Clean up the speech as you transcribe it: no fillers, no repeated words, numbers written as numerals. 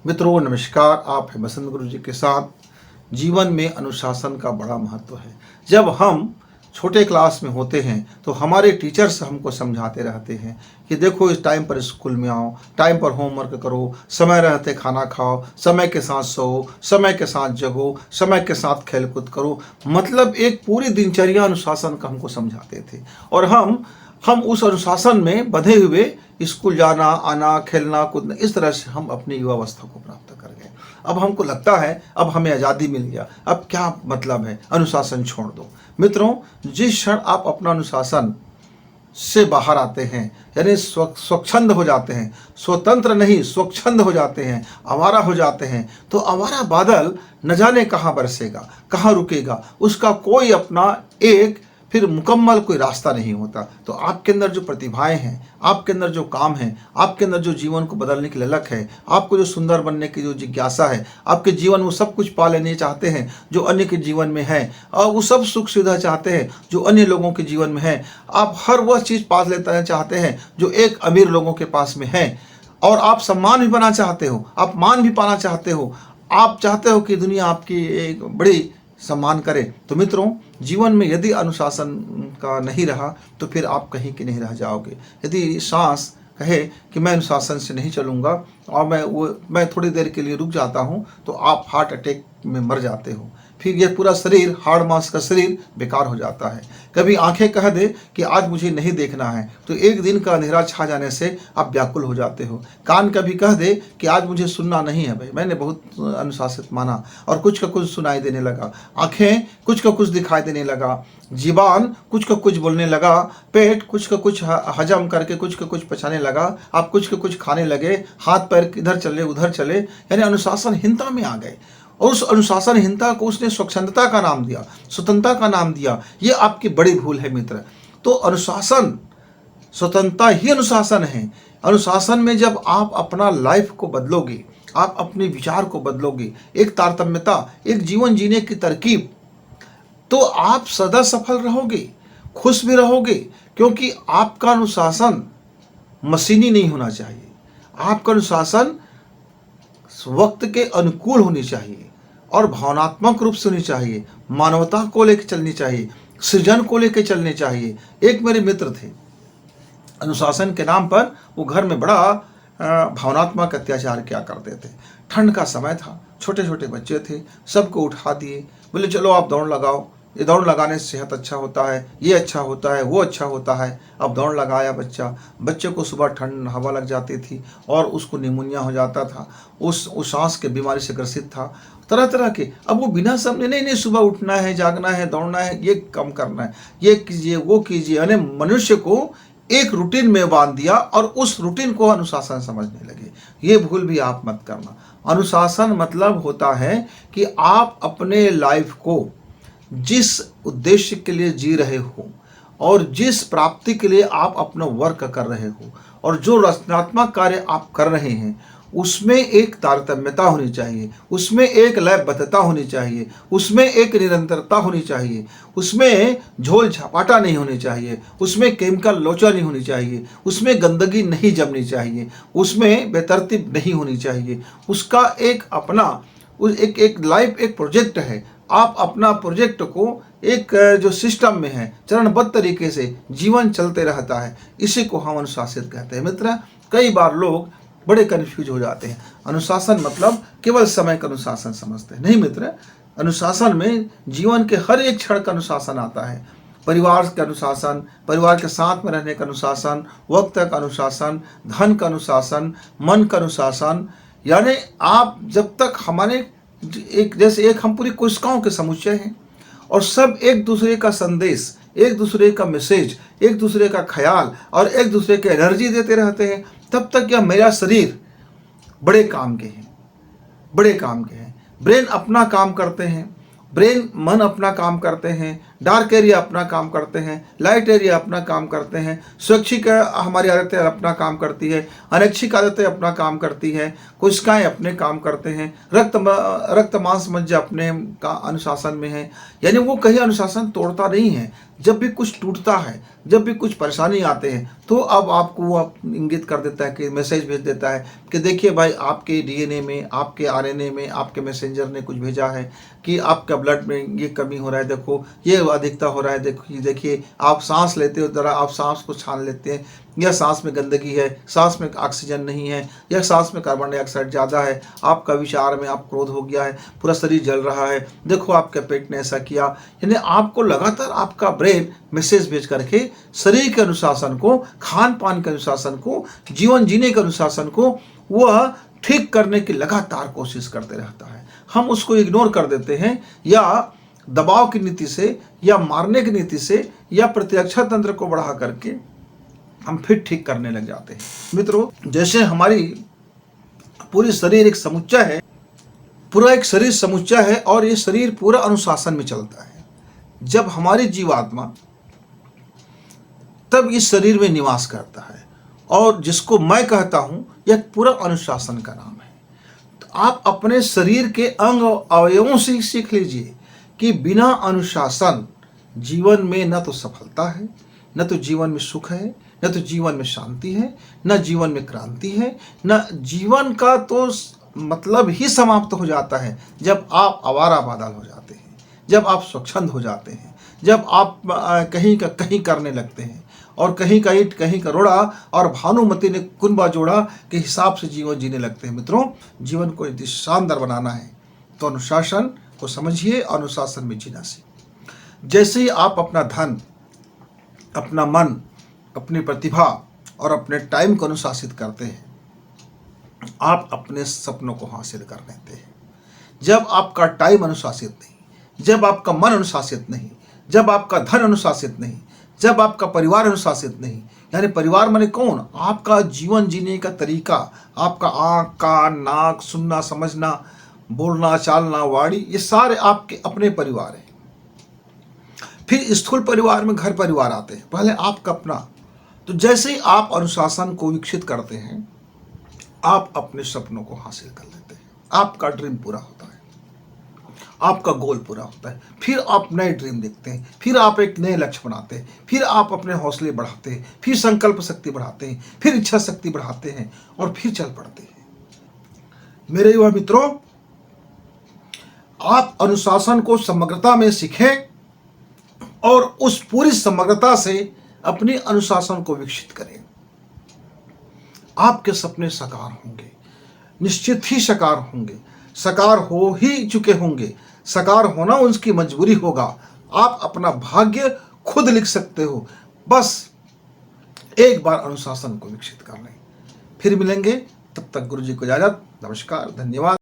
मित्रों नमस्कार। आप हैं बसंत गुरु जी के साथ। जीवन में अनुशासन का बड़ा महत्व है। जब हम छोटे क्लास में होते हैं तो हमारे टीचर्स हमको समझाते रहते हैं कि देखो इस टाइम पर स्कूल में आओ, टाइम पर होमवर्क करो, समय रहते खाना खाओ, समय के साथ सो, समय के साथ जगो, समय के साथ खेल कूद करो। मतलब एक पूरी दिनचर्या अनुशासन का हमको समझाते थे और हम उस अनुशासन में बंधे हुए स्कूल जाना आना खेलना कूदना, इस तरह से हम अपनी युवावस्था को प्राप्त कर गए। अब हमको लगता है अब हमें आज़ादी मिल गया, अब क्या मतलब है, अनुशासन छोड़ दो। मित्रों, जिस क्षण आप अपना अनुशासन से बाहर आते हैं, यानी स्वच्छंद हो जाते हैं, स्वतंत्र नहीं स्वच्छंद हो जाते हैं, आवारा हो जाते हैं, तो आवारा बादल न जाने कहाँ बरसेगा, कहाँ रुकेगा, उसका कोई अपना एक फिर मुकम्मल कोई रास्ता नहीं होता। तो आपके अंदर जो प्रतिभाएं हैं, आपके अंदर जो काम है, आपके अंदर जो जीवन को बदलने की ललक है, आपको जो सुंदर बनने की जो जिज्ञासा है, आपके जीवन में सब कुछ पा लेने चाहते हैं जो अन्य के जीवन में है, और वो सब सुख सुविधा चाहते हैं जो अन्य लोगों के जीवन में है। आप हर वह चीज़ पा लेना चाहते हैं जो एक अमीर लोगों के पास में है, और आप सम्मान भी पाना चाहते हो, आप मान भी पाना चाहते हो, आप चाहते हो कि दुनिया आपकी एक बड़ी सम्मान करे। तो मित्रों, जीवन में यदि अनुशासन का नहीं रहा तो फिर आप कहीं के नहीं रह जाओगे। यदि सांस कहे कि मैं अनुशासन से नहीं चलूँगा और मैं थोड़ी देर के लिए रुक जाता हूँ, तो आप हार्ट अटैक में मर जाते हो। फिर यह पूरा शरीर, हाड़ मांस का शरीर बेकार हो जाता है। कभी आंखें कह दे कि आज मुझे नहीं देखना है, तो एक दिन का अंधेरा छा जाने से आप व्याकुल हो जाते हो। कान कभी कह दे कि आज मुझे सुनना नहीं है, भाई मैंने बहुत अनुशासित माना और कुछ का कुछ सुनाई देने लगा, आंखें कुछ का कुछ दिखाई देने लगा, जीबान कुछ का कुछ बोलने लगा, पेट कुछ का कुछ हजम करके कुछ का कुछ पचाने लगा, आप कुछ का कुछ खाने लगे, हाथ पैर इधर चले उधर चले, यानी अनुशासनहीनता में आ गए। और उस अनुशासनहीनता को उसने स्वच्छंदता का नाम दिया, स्वतंत्रता का नाम दिया। ये आपकी बड़ी भूल है मित्र। तो अनुशासन, स्वतंत्रता ही अनुशासन है। अनुशासन में जब आप अपना लाइफ को बदलोगे, आप अपने विचार को बदलोगे, एक तारतम्यता, एक जीवन जीने की तरकीब, तो आप सदा सफल रहोगे, खुश भी रहोगे। क्योंकि आपका अनुशासन मशीनी नहीं होना चाहिए, आपका अनुशासन वक्त के अनुकूल होनी चाहिए और भावनात्मक रूप से होनी चाहिए, मानवता को लेकर चलनी चाहिए, सृजन को लेकर चलने चाहिए। एक मेरे मित्र थे, अनुशासन के नाम पर वो घर में बड़ा भावनात्मक अत्याचार किया करते थे। ठंड का समय था, छोटे छोटे बच्चे थे, सबको उठा दिए, बोले चलो आप दौड़ लगाओ, ये दौड़ लगाने से सेहत अच्छा होता है, ये अच्छा होता है, वो अच्छा होता है। अब दौड़ लगाया बच्चे को सुबह ठंड हवा लग जाती थी और उसको निमोनिया हो जाता था, उस सांस के बीमारी से ग्रसित था, तरह तरह के। अब वो बिना समझे नहीं सुबह उठना है, जागना है, दौड़ना है, ये कम करना है, ये कीजिए वो कीजिए, यानी मनुष्य को एक रूटीन में बांध दिया और उस रूटीन को अनुशासन समझने लगे। ये भूल भी आप मत करना। अनुशासन मतलब होता है कि आप अपने लाइफ को जिस उद्देश्य के लिए जी रहे हो और जिस प्राप्ति के लिए आप अपना वर्क कर रहे हो और जो रचनात्मक कार्य आप कर रहे हैं, उसमें एक तारतम्यता होनी चाहिए, उसमें एक लयबद्धता होनी चाहिए, उसमें एक निरंतरता होनी चाहिए, उसमें झोल झपाटा नहीं होनी चाहिए, उसमें केमिकल लोचा नहीं होनी चाहिए, उसमें गंदगी नहीं जमनी चाहिए, उसमें बेतरतीब नहीं होनी चाहिए। उसका एक अपना एक लाइफ एक प्रोजेक्ट है। आप अपना प्रोजेक्ट को एक जो सिस्टम में है, चरणबद्ध तरीके से जीवन चलते रहता है, इसी को हम अनुशासित कहते हैं। मित्र, कई बार लोग बड़े कन्फ्यूज हो जाते हैं। अनुशासन मतलब केवल समय का अनुशासन समझते हैं। नहीं मित्र, अनुशासन में जीवन के हर एक क्षण का अनुशासन आता है। परिवार का अनुशासन, परिवार के साथ में रहने का अनुशासन, वक्त का अनुशासन, धन का अनुशासन, मन का अनुशासन। यानी आप जब तक हमारे एक हम पूरी कोशिकाओं के समुच्चय हैं और सब एक दूसरे का संदेश, एक दूसरे का मैसेज, एक दूसरे का ख्याल और एक दूसरे के एनर्जी देते रहते हैं, तब तक यह मेरा शरीर बड़े काम के हैं, बड़े काम के हैं। ब्रेन अपना काम करते हैं, ब्रेन मन अपना काम करते हैं, डार्क एरिया अपना काम करते हैं, लाइट एरिया अपना काम करते हैं, स्वैच्छिक हमारी आदतें अपना काम करती है, अनैच्छिक आदतें अपना काम करती है, कोशिकाएं अपने काम करते हैं, रक्त मांस मज्जा अपने का अनुशासन में है। यानी वो कहीं अनुशासन तोड़ता नहीं है। जब भी कुछ टूटता है, जब भी कुछ परेशानी आते हैं, तो अब आपको वो इंगित कर देता है कि मैसेज भेज देता है कि देखिए भाई, आपके डीएनए में, आपके आरएनए में, आपके मैसेंजर ने कुछ भेजा है कि आपका ब्लड में ये कमी हो रहा है, देखो ये अधिकता हो रहा है, देखिए आप सांस लेते हो, ज़रा आप सांस को छान लेते हैं, या सांस में गंदगी है, सांस में ऑक्सीजन नहीं है, या सांस में कार्बन डाइऑक्साइड ज़्यादा है, आपका विचार में आप क्रोध हो गया है, पूरा शरीर जल रहा है, देखो आपके पेट ने ऐसा किया। यानी आपको लगातार आपका ब्रेन मैसेज भेज करके शरीर के अनुशासन को, खान पान के अनुशासन को, जीवन जीने के अनुशासन को वह ठीक करने की लगातार कोशिश करते रहता है। हम उसको इग्नोर कर देते हैं, या दबाव की नीति से, या मारने की नीति से, या प्रतिरक्षा तंत्र को बढ़ा करके हम फिर ठीक करने लग जाते हैं। मित्रों, जैसे हमारी पूरी शरीर एक समुच्चय है, पूरा एक शरीर समुच्चय है, और ये शरीर पूरा अनुशासन में चलता है। जब हमारी जीवात्मा तब इस शरीर में निवास करता है, और जिसको मैं कहता हूं, यह पूरा अनुशासन का नाम है। तो आप अपने शरीर के अंग अवयवों से सीख लीजिए कि बिना अनुशासन जीवन में न तो सफलता है, न तो जीवन में सुख है, न तो जीवन में शांति है, न जीवन में क्रांति है, न जीवन का तो मतलब ही समाप्त हो जाता है जब आप आवारा बादल हो जाते हैं, जब आप स्वच्छंद हो जाते हैं, जब आप कहीं का कहीं करने लगते हैं, और कहीं का ईंट कहीं का रोड़ा, और भानुमति ने कुनबा जोड़ा के हिसाब से जीवन जीने लगते हैं। मित्रों, जीवन को यदि शानदार बनाना है तो अनुशासन को समझिए, अनुशासन में जीना सीखिए। जैसे ही आप अपना धन, अपना मन, अपनी प्रतिभा और अपने टाइम को अनुशासित करते हैं, आप अपने सपनों को हासिल कर लेते हैं। जब आपका टाइम अनुशासित नहीं, जब आपका मन अनुशासित नहीं, जब आपका धन अनुशासित नहीं, जब आपका परिवार अनुशासित नहीं, यानी परिवार माने कौन? आपका जीवन जीने का तरीका, आपका आँख, कान, नाक, सुनना, समझना, बोलना, चालना, वाणी, ये सारे आपके अपने परिवार हैं। फिर स्थूल परिवार में घर परिवार आते हैं, पहले आपका अपना। तो जैसे ही आप अनुशासन को विकसित करते हैं, आप अपने सपनों को हासिल कर लेते हैं, आपका ड्रीम पूरा होता है, आपका गोल पूरा होता है। फिर आप नए ड्रीम देखते हैं, फिर आप एक नए लक्ष्य बनाते हैं, फिर आप अपने हौसले बढ़ाते हैं, फिर संकल्प शक्ति बढ़ाते हैं, फिर इच्छा शक्ति बढ़ाते हैं, और फिर चल पड़ते हैं। मेरे युवा मित्रों, आप अनुशासन को समग्रता में सीखें, और उस पूरी समग्रता से अपने अनुशासन को विकसित करें। आपके सपने साकार होंगे, निश्चित ही साकार होंगे, साकार हो ही चुके होंगे। साकार होना उनकी मजबूरी होगा। आप अपना भाग्य खुद लिख सकते हो, बस एक बार अनुशासन को विकसित कर लें। फिर मिलेंगे, तब तक गुरु जी को इजाजत। नमस्कार, धन्यवाद।